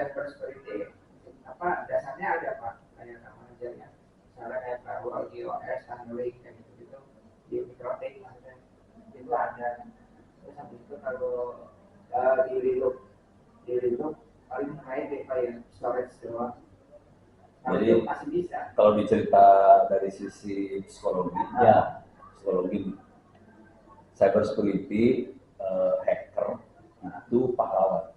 cyber security apa dasarnya ada Pak, kayak keamanan misalnya kayak firewall, DOS, tunneling kayak gitu di Mikrotik maksudnya itu ada. Terus habis itu kalau di Linux paling main kayak storage doang. Jadi masih bisa. Kalau dicerita dari sisi psikologi, ya psikologi cyber security hacker itu pahlawan.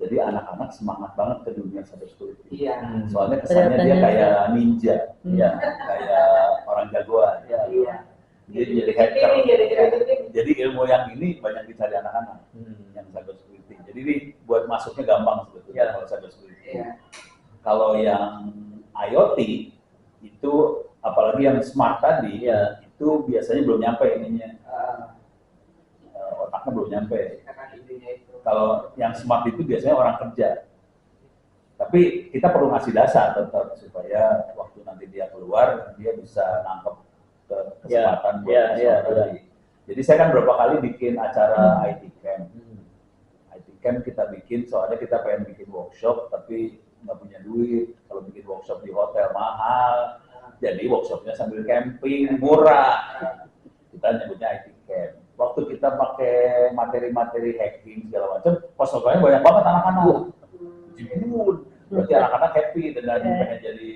Jadi anak-anak semangat banget ke dunia cyber security. Iya. Soalnya kesannya dia kayak ninja, ya, kayak orang jagoan. Ya. Iya. Dia jadi hacker. Jadi ilmu yang ini banyak dicari anak-anak yang cyber security. Jadi ini buat masuknya gampang sebetulnya kalau cyber security. Iya. Kalau yang IoT itu apalagi yang smart tadi ya itu biasanya belum nyampe ininya otaknya belum nyampe. Kalau yang smart itu biasanya orang kerja. Tapi kita perlu ngasih dasar tetap supaya waktu nanti dia keluar dia bisa nangkep kesempatan buat tadi. Jadi saya kan berapa kali bikin acara IT Camp. IT Camp kita bikin soalnya kita pengen bikin workshop tapi nggak punya duit, kalau bikin workshop di hotel mahal, jadi workshopnya sambil camping murah. Kita nyebutnya IT Camp. Waktu kita pakai materi-materi hacking segala macam, pesertanya banyak banget anak-anak. Jibun, berarti anak-anak happy dengan pengen jadi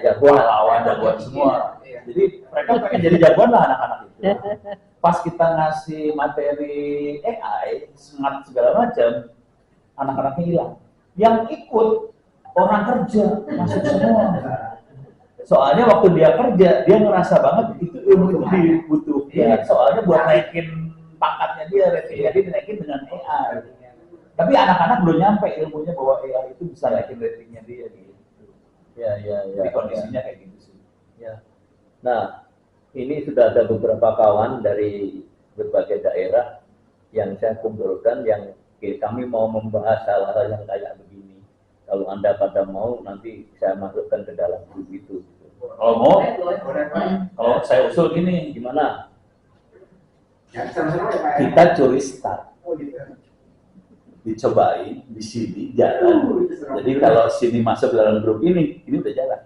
jagoan semua. Jadi mereka pengen jadi jagoan lah anak-anak itu. Pas kita ngasih materi AI, smart segala macam, anak-anaknya hilang. Yang ikut orang kerja masuk semua. Soalnya waktu dia kerja, dia ngerasa banget itu ilmu itu dibutuhkan. Soalnya buat naikin pangkatnya dia, ratingnya dia dinaikin dengan AI. Tapi anak-anak belum nyampe ilmunya bahwa AI itu bisa naikin ratingnya dia gitu. Jadi kondisinya kayak gitu sih. Ya. Nah, ini sudah ada beberapa kawan dari berbagai daerah yang saya kumpulkan yang kami mau membahas hal-hal yang kayak begini. Kalau Anda pada mau, nanti saya masukkan ke dalam grup itu. Kalau mau, kalau saya usul gini, gimana? Kita curi start. Dicobain di sini jalan. Jadi kalau sini masuk dalam grup ini udah jalan.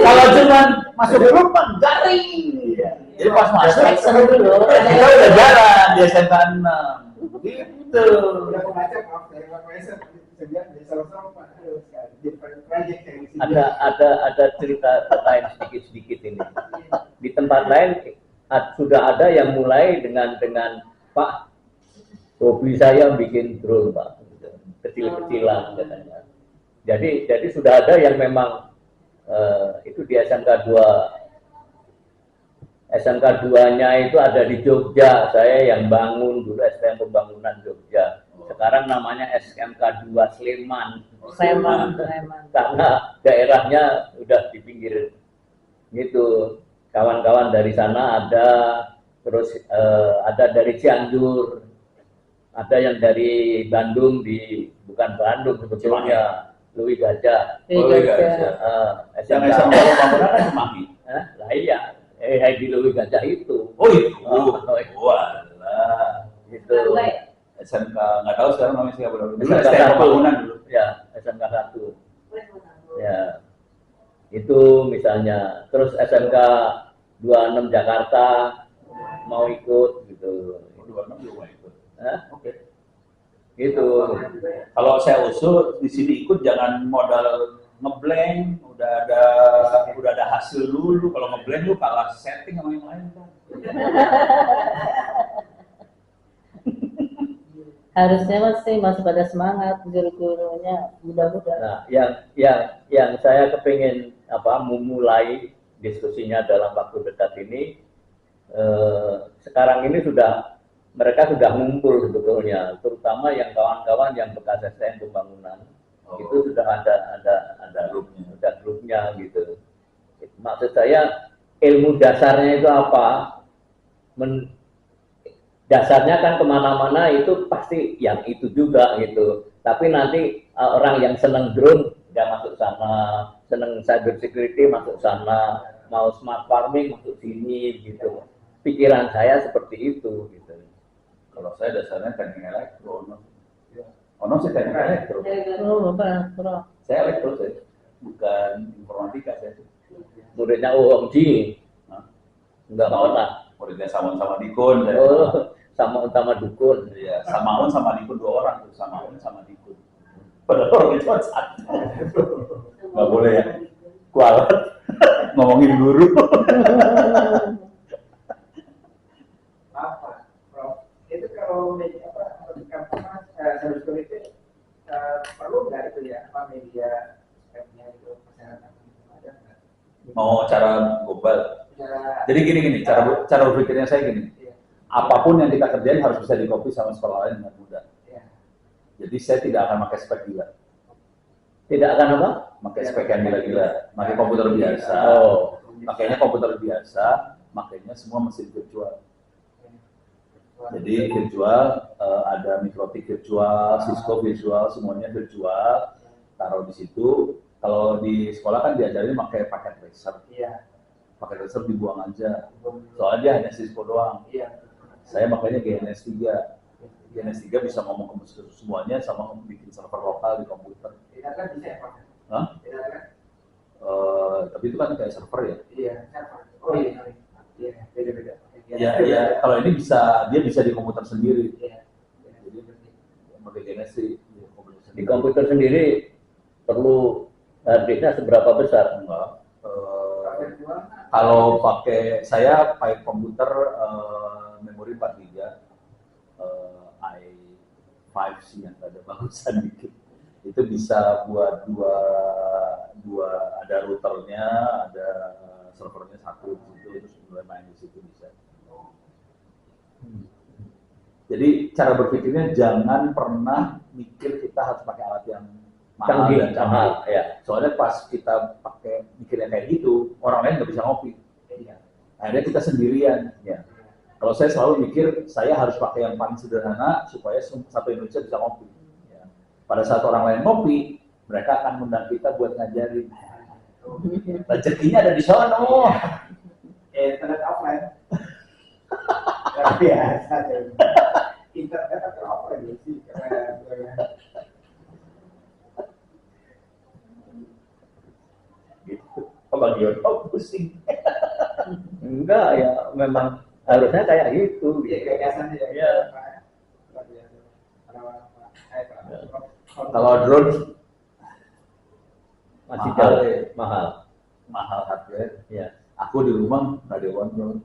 Kalau cuma masuk grup kan garing. Jadi pas masuk kita udah jalan di SMK 6. Gitu. Ada cerita lain sedikit ini. Di tempat lain sudah ada yang mulai dengan Pak, hobi saya bikin drone Pak, kecil-kecilan katanya. Jadi sudah ada yang memang itu di SMK 2. SMK 2-nya itu ada di Jogja, saya yang bangun dulu STM Pembangunan Jogja. Sekarang namanya SMK 2 Sleman. Karena daerahnya udah di pinggir gitu. Kawan-kawan dari sana ada, terus ada dari Cianjur, ada yang dari Bandung bukan Bandung sebetulnya, Lui Gajah. SMK Pembangunan kan Semanggi. Lah iya. Di Lui Gajah itu. Oh itu. Walah. Gitu. SMK nggak tahu sekarang namanya siapa dulu. SMK Pembangunan dulu. Ya, SMK 1. Ya. Itu misalnya. Terus SMK 26 Jakarta mau ikut gitu. 26 juga mau ikut. Oke. Gitu. Kalau saya usul di sini ikut jangan modal ngeblank, udah ada hasil dulu. Kalau ngeblank lu kalah setting sama yang lain kan. Harusnya masih pada semangat guru-gurunya mudah-mudahan. Nah, yang saya kepingin memulai diskusinya dalam waktu dekat ini, sekarang ini mereka sudah ngumpul sebetulnya, terutama yang kawan-kawan yang bekas STM Pembangunan. Itu sudah ada grupnya gitu. Maksud saya ilmu dasarnya itu apa? Dasarnya kan kemana-mana itu pasti yang itu juga gitu. Tapi nanti orang yang seneng drone nggak masuk sana, seneng cyber security masuk sana, mau smart farming masuk sini gitu. pikiran saya seperti itu gitu. Kalau saya dasarnya teknik elektro, Ya. Ono sih teknik elektro. Oh, Bapak, Bro. Saya elektro saya, bukan informatika saya. Muridnya Om Ji, Hah? enggak pernah. Muridnya sama Dikun. Saya. Oh, sama dukun. Iya, sama On sama Dikun 2 orang tuh, sama On sama Dikun. Padahal orang itu cuma 1. Nggak boleh ya. Kualat ngomongin guru. Apa, Prof? Itu kalau media seharusnya itu perlu nggak itu ya apa media speknya itu kesehatan ada nggak? Mau cara global. Cara Jadi gini, cara berpikirnya saya gini. Iya. Apapun yang kita kerjain harus bisa di-copy sama sekolah lain dengan mudah. Iya. Jadi saya tidak akan pakai spek gila. Tidak akan apa? Pakai spek yang gila-gila. Pakai komputer biasa. Oh, Makanya komputer biasa, makanya semua mesin virtual. Jadi virtual, ada Mikrotik virtual, Cisco virtual, semuanya virtual. Taruh di situ. Kalau di sekolah kan diajarin pakai paket tracer. Iya. Paket tracer dibuang aja. Soalnya hanya Cisco doang. Iya. Saya makanya GNS3. GNS3 bisa ngomong ke semuanya sama bikin server lokal di komputer. Tidak kan bisa ya Pak? Hah? Tidak kan? Tapi itu kan kayak server ya. Iya. Oh iya. Iya. Beda-beda. Iya. Kalau ini dia bisa di komputer sendiri. Iya. Jadi pakai GNS3 di komputer di sendiri. komputer sendiri perlu harddisknya seberapa besar? Enggak. Kalau saya pakai komputer memori 4 GB, i5 sih yang ada bagusan dikit. Itu bisa buat dua ada routernya, ada servernya satu gitu, terus mulai main di situ bisa. Jadi cara berpikirnya jangan pernah mikir kita harus pakai alat yang mahal dan canggih. Ya. Soalnya pas kita pakai mikirnya kayak gitu, orang lain nggak bisa ngopi. Akhirnya kita sendirian. Ya. Kalau saya selalu mikir, saya harus pakai yang paling sederhana supaya satu Indonesia bisa ngopi. Ya. Pada saat orang lain ngopi, mereka akan mengundang kita buat ngajarin. Rezekinya ada di sana. Internet offline. Luar biasa. Internet atau offline sih? Gitu. Kalau dia pusing. Enggak, ya memang harusnya kayak gitu. Iya, gagasannya ya. Iya. Kalau drone Masih mahal, jauh, ya. mahal. Hardware. Ya. Aku di rumah radio kontrol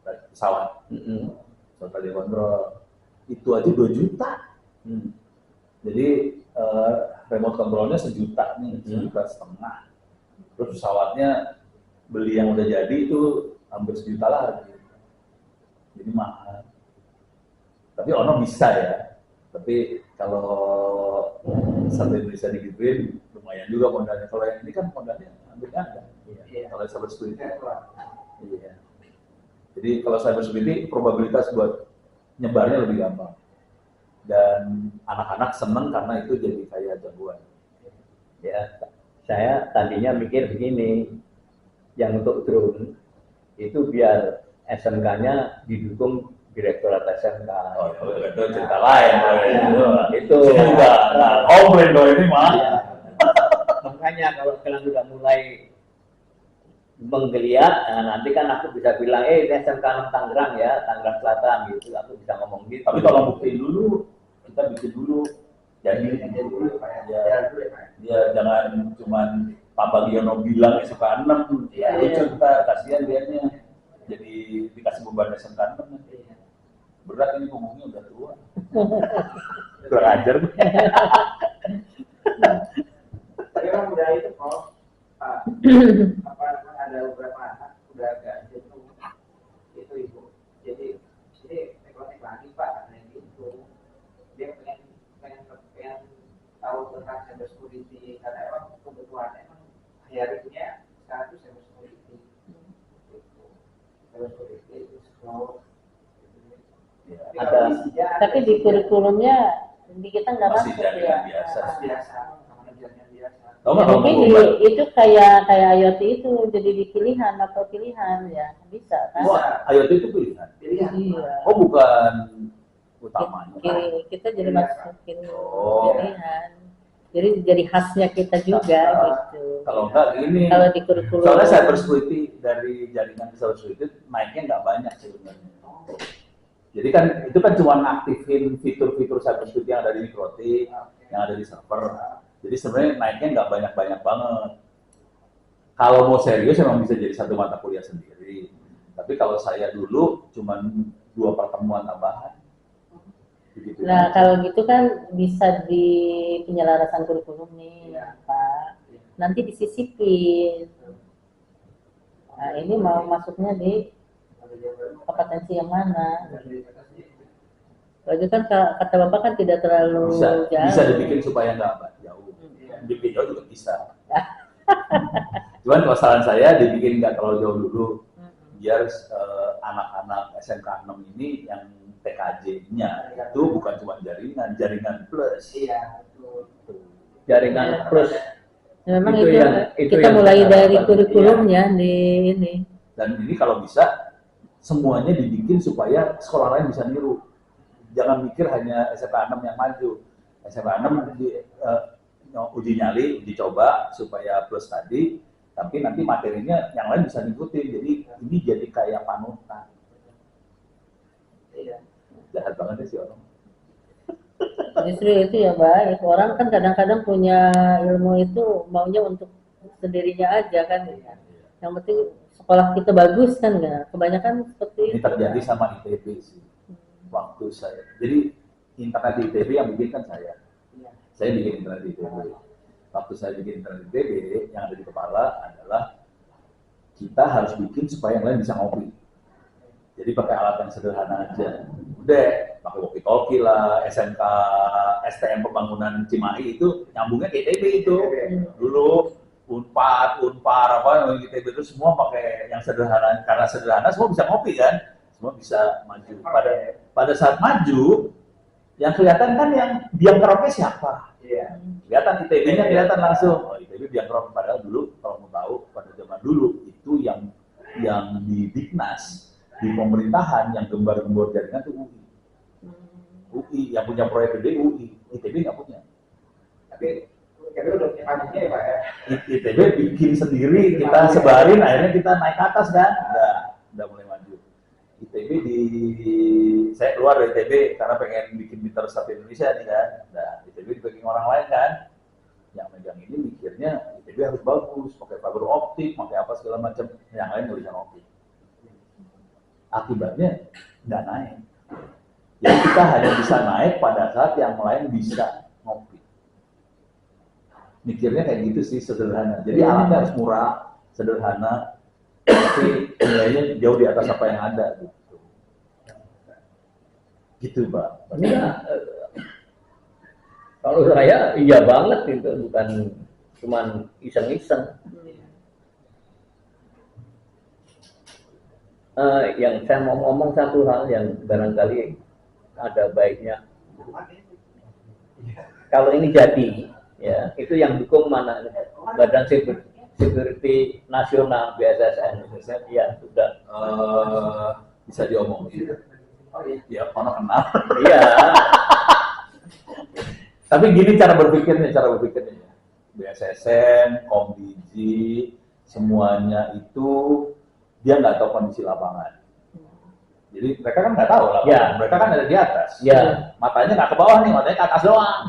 pesawat, pesawat radio kontrol itu aja 2 juta. Jadi remote controlnya 1 juta nih, 1,5 juta. Terus pesawatnya beli yang udah jadi itu hampir 1 juta lah. Jadi mahal. Tapi ono bisa ya. Tapi kalau satu Indonesia digituin lumayan juga modalnya. Kalau yang ini kan modalnya hampir nggak ada. Iya. Kalau cyber security. Iya. Jadi kalau cyber security probabilitas buat nyebarnya lebih gampang. Dan anak-anak seneng karena itu jadi kayak jagoan. Ya, saya tadinya mikir begini, yang untuk drone itu biar SMK-nya didukung Direktorat SMK. Oh, itu cerita lain. Itu enggak komplain loh ini mah. ya. Makanya kalau kalian sudah mulai menggeliat, nah nanti kan aku bisa bilang, ini SMK 6 Tangerang ya, Tangerang Selatan gitu, aku bisa ngomong gitu. Tapi tolong buktiin dulu, kita bikin dulu. Jadi dulu ya Pak ya. ya, ya jangan cuman Pak Bagiono bilang SMK 6, ya lucu kita, kasihan dianya. Jadi dikasih beban SMK 6 nanti. Berat ini punggungnya udah tua. Kurang ajar. Tapi kan udah itu kok apa namanya ada beberapa anak udah agak jenuh itu ibu. Jadi teknik lagi Pak katanya gitu. Dia pengen tahu tentang cyber security karena emang kebutuhannya emang hari-harinya sekarang itu cyber security. Cyber security itu slow. Tapi di kurikulumnya di kita nggak Masih masuk jadi ya. biasa. Biasa, sama ngejarnya biasa. Tahu Ya, nggak kalau mungkin mau global? itu kayak IoT itu jadi di pilihan atau pilihan ya bisa kan? Wah, IoT itu pilihan. Pilihan. Iya. Oh, bukan utamanya. Kita jadi masukin Oh. pilihan. Jadi jadi khasnya kita juga gitu. Kalau enggak gini. Kalau di kurikulum. Soalnya cybersecurity dari jaringan cybersecurity naiknya nggak banyak sebenarnya. Jadi kan itu kan cuma aktifin fitur-fitur cybersecurity yang ada di Mikrotik, yang ada di server. Jadi sebenarnya naiknya nggak banyak-banyak banget. Kalau mau serius memang bisa jadi satu mata kuliah sendiri. Tapi kalau saya dulu cuma 2 pertemuan tambahan. Begitu. Nah kalau gitu kan bisa di penyelarasan kurikulum nih, Pak. Nanti disisipin. Nah ini mau masuknya di kompetensi yang mana? Kalau itu kan kata Bapak kan tidak terlalu jauh. Bisa dibikin supaya nggak jauh. Dibikin jauh juga bisa. Cuman kalau saran saya dibikin nggak terlalu jauh dulu, biar anak-anak SMK 6 ini yang TKJ-nya itu bukan cuma jaringan plus. Iya, betul. Jaringan plus. Ya, memang Itu itu, itu kita yang mulai kita dari harapkan. kurikulumnya di ini. Dan ini kalau bisa semuanya dibikin supaya sekolah lain bisa niru. Jangan mikir hanya SMK 6 yang maju. SMK 6 uji nyali, uji coba supaya plus tadi, tapi nanti materinya yang lain bisa ngikutin. Jadi ini jadi kayak panutan. Iya. Jahat banget sih orang. Justru itu ya baik. Orang kan kadang-kadang punya ilmu itu maunya untuk sendirinya aja kan. Yang penting sekolah kita bagus kan nggak? Kebanyakan seperti Ini itu. terjadi sama ITB sih. Waktu saya. Jadi internet di ITB yang bikin kan saya. Saya bikin internet di ITB. Waktu saya bikin internet di ITB, yang ada di kepala adalah kita harus bikin supaya yang lain bisa ngopi. Jadi pakai alat yang sederhana aja. Udah, pakai walkie-talkie lah, SMK, STM Pembangunan Cimahi itu nyambungnya ke ITB itu. Dulu Unpad, Unpar, apa ITB itu semua pakai yang sederhana. Karena sederhana semua bisa ngopi kan, semua bisa maju. Pada saat maju, yang kelihatan kan yang biang keroknya siapa? Iya. Kelihatan ITB-nya kelihatan langsung. Oh, ITB biang kerok. Padahal dulu kalau mau tahu pada zaman dulu itu yang di Diknas, di pemerintahan yang gembar-gembor jaringan itu UI. UI yang punya proyek gede UI, ITB nggak punya. Tapi udah punya pajaknya ya Pak ya? ITB bikin sendiri, kita sebarin, akhirnya kita naik ke atas kan, udah mulai maju. ITB saya keluar dari ITB karena pengen bikin miter satu Indonesia nih kan, ITB dipegang orang lain kan, yang megang ini mikirnya ITB harus bagus, pakai fiber optik, pakai apa segala macam, yang lain nggak bisa ngopi. Akibatnya nggak naik. Jadi kita hanya bisa naik pada saat yang lain bisa ngopi. Mikirnya kayak gitu sih, sederhana. Jadi alatnya harus murah, sederhana, tapi nilainya jauh di atas apa yang ada. Gitu Pak. Ya, kalau saya iya banget itu, bukan cuman iseng-iseng. Yang saya mau ngomong satu hal yang barangkali ada baiknya. Kalau ini jadi, ya itu yang dukung mana? Badan Security Nasional BSSN. Ya sudah. Bisa diomongin. Ya, orang kenal. Iya. Tapi gini cara berpikirnya. BSSN, Komdigi, semuanya itu dia nggak tahu kondisi lapangan. Jadi mereka kan nggak tahu lapangan. Ya. Mereka kan ada di atas. Ya. Matanya nggak ke bawah nih, matanya ke atas doang.